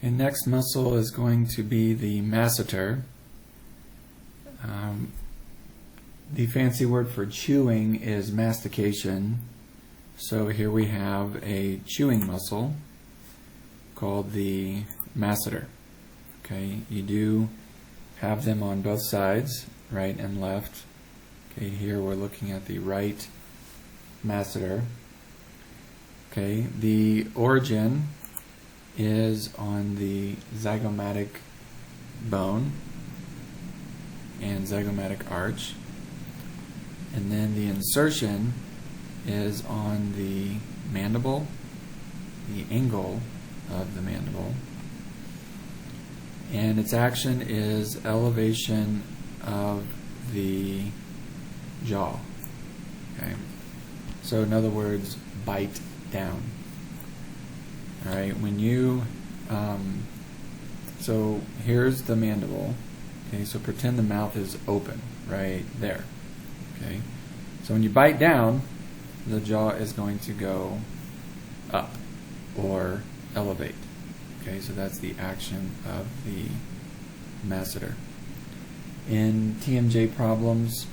And next muscle is going to be the masseter. The fancy word for chewing is mastication. So here we have a chewing muscle called the masseter. Okay, you do have them on both sides, right and left. Okay, here we're looking at the right masseter. Okay, the origin is on the zygomatic bone and zygomatic arch, and then the insertion is on the mandible, the angle of the mandible, and its action is elevation of the jaw. Okay, so in other words, bite down. All right, when you so here's the mandible. Okay, so pretend the mouth is open right there. Okay, so when you bite down, the jaw is going to go up or elevate. Okay, so that's the action of the masseter. In TMJ problems,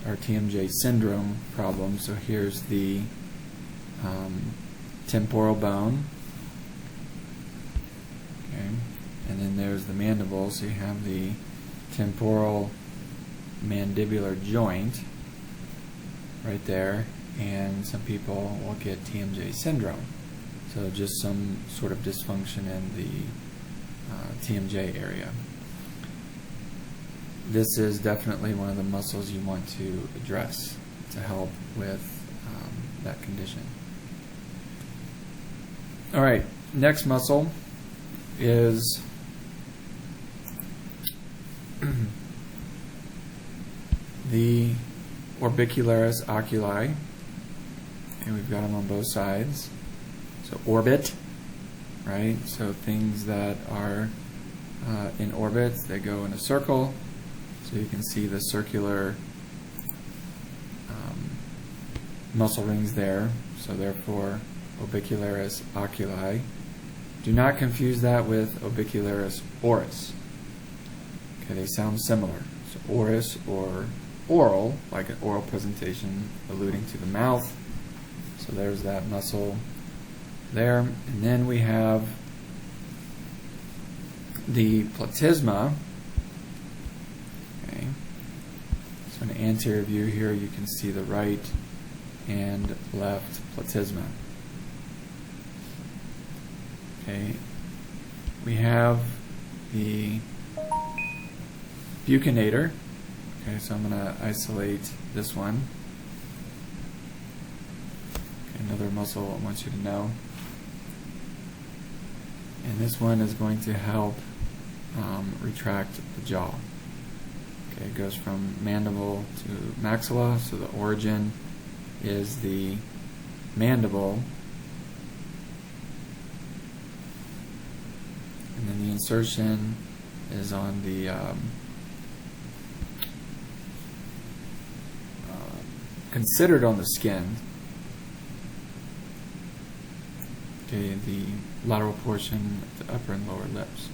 or TMJ syndrome problems, so here's the temporal bone. Okay, and then there's the mandible, so you have the temporal mandibular joint right there, and some people will get TMJ syndrome. So just some sort of dysfunction in the TMJ area. This is definitely one of the muscles you want to address to help with that condition. All right, next muscle is the orbicularis oculi, and we've got them on both sides. So orbit, right? So things that are in orbit, they go in a circle. So you can see the circular muscle rings there. So therefore, orbicularis oculi. Do not confuse that with orbicularis oris. Okay, they sound similar. So oris, or oral, like an oral presentation alluding to the mouth. So there's that muscle there. And then we have the platysma. Okay. So in an anterior view here, you can see the right and left platysma. Okay. We have the buccinator. Okay, so I'm going to isolate this one. Okay, another muscle I want you to know. And this one is going to help retract the jaw. Okay, it goes from mandible to maxilla, so the origin is the mandible, and then the insertion is on the considered on the skin. Okay, the lateral portion of the upper and lower lips.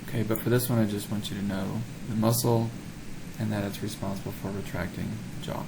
Okay, but for this one I just want you to know the muscle and that it's responsible for retracting the jaw.